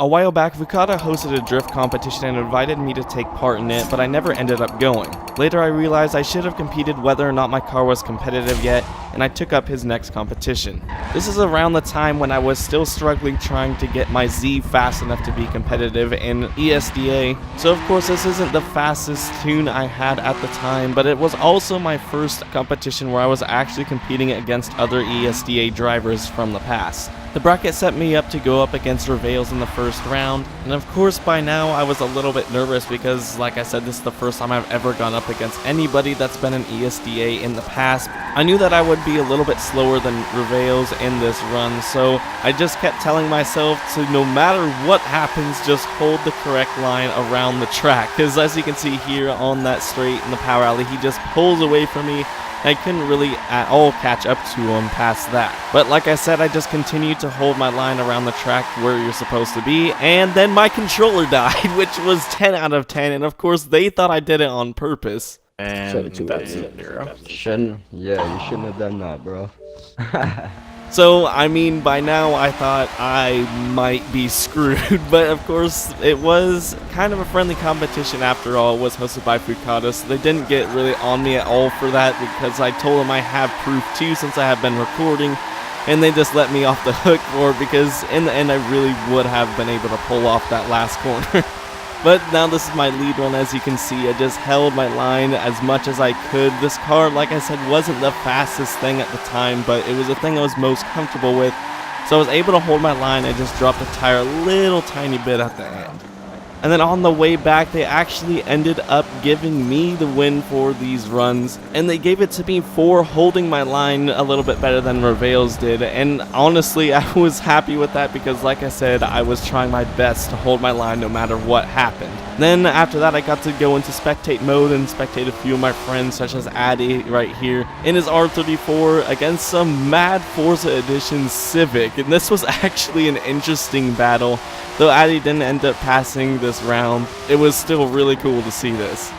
A while back, Fukada hosted a drift competition and invited me to take part in it, but I never ended up going. Later I realized I should have competed whether or not my car was competitive yet, and I took up his next competition. This is around the time when I was still struggling trying to get my Z fast enough to be competitive in ESDA, so of course this isn't the fastest tune I had at the time, but it was also my first competition where I was actually competing against other ESDA drivers from the past. The bracket set me up to go up against Reveals in the first round, and of course by now I was a little bit nervous because, like I said, this is the first time I've ever gone up against anybody that's been an ESDA in the past. I knew that I would be a little bit slower than Reveals in this run, so I just kept telling myself to, no matter what happens, just hold the correct line around the track, because as you can see here on that straight in the power alley, he just pulls away from me. I couldn't really at all catch up to him past that. But like I said, I just continued to hold my line around the track where you're supposed to be, and then my controller died, which was 10 out of 10, and of course they thought I did it on purpose. And that's it, bro. You shouldn't have done that, bro. So, I mean, by now I thought I might be screwed, but of course it was kind of a friendly competition after all. It was hosted by Fukada, so they didn't get really on me at all for that because I told them I have proof too since I have been recording, and they just let me off the hook for it because in the end I really would have been able to pull off that last corner. But now this is my lead run. As you can see, I just held my line as much as I could. This car, like I said, wasn't the fastest thing at the time, but it was the thing I was most comfortable with. So I was able to hold my line and just dropped the tire a little tiny bit at the end. And then on the way back, they actually ended up giving me the win for these runs, and they gave it to me for holding my line a little bit better than Reveals did, and honestly I was happy with that because, like I said, I was trying my best to hold my line no matter what happened. Then after that I got to go into spectate mode and spectate a few of my friends such as Addy right here in his R34 against some mad Forza Edition Civic, and this was actually an interesting battle. Though Addy didn't end up passing this round, it was still really cool to see this.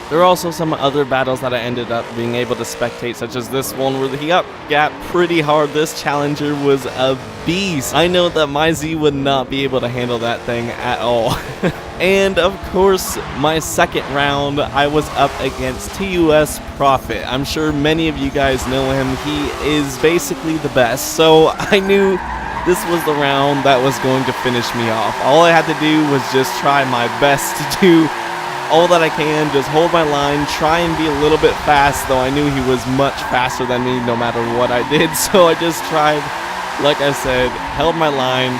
There are also some other battles that I ended up being able to spectate, such as this one where he got gapped pretty hard. This challenger was a beast. I know that my Z would not be able to handle that thing at all. And of course, my second round, I was up against TUS Prophet. I'm sure many of you guys know him. He is basically the best, so I knew this was the round that was going to finish me off. All I had to do was just try my best to do all that I can, just hold my line, try and be a little bit fast, though I knew he was much faster than me no matter what I did, so I just tried, like I said, held my line,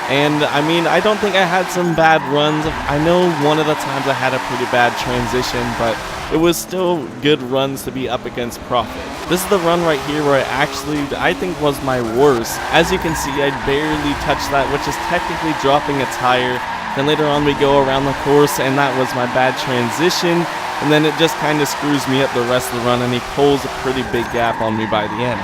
and I mean, I don't think I had some bad runs. I know one of the times I had a pretty bad transition, but it was still good runs to be up against Prophet. This is the run right here where I think was my worst. As you can see, I barely touched that, which is technically dropping a tire. Then later on we go around the course, and that was my bad transition, and then it just kind of screws me up the rest of the run, and he pulls a pretty big gap on me by the end.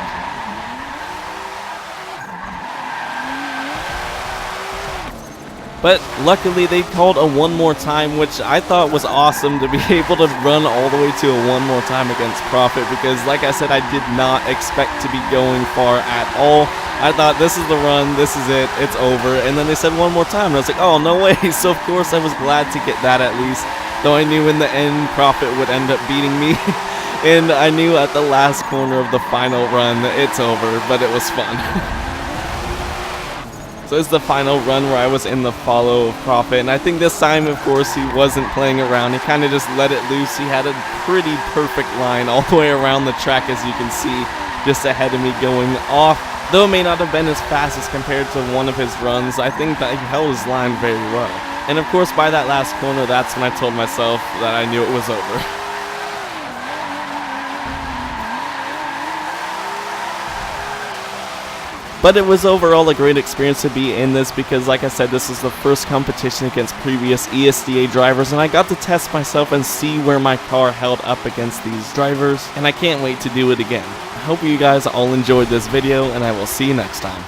But luckily they called a one more time, which I thought was awesome to be able to run all the way to a one more time against Prophet, because like I said, I did not expect to be going far at all. I thought this is the run, this is it, it's over, and then they said one more time, and I was like, oh, no way. So of course I was glad to get that at least, though I knew in the end Prophet would end up beating me. And I knew at the last corner of the final run, it's over, but it was fun. So it's the final run where I was in the follow of Prophet, and I think this time, of course, he wasn't playing around. He kind of just let it loose. He had a pretty perfect line all the way around the track, as you can see, just ahead of me going off. Though it may not have been as fast as compared to one of his runs, I think that he held his line very well. And of course, by that last corner, that's when I told myself that I knew it was over. But it was overall a great experience to be in this because, like I said, this is the first competition against previous ESDA drivers, and I got to test myself and see where my car held up against these drivers, and I can't wait to do it again. I hope you guys all enjoyed this video, and I will see you next time.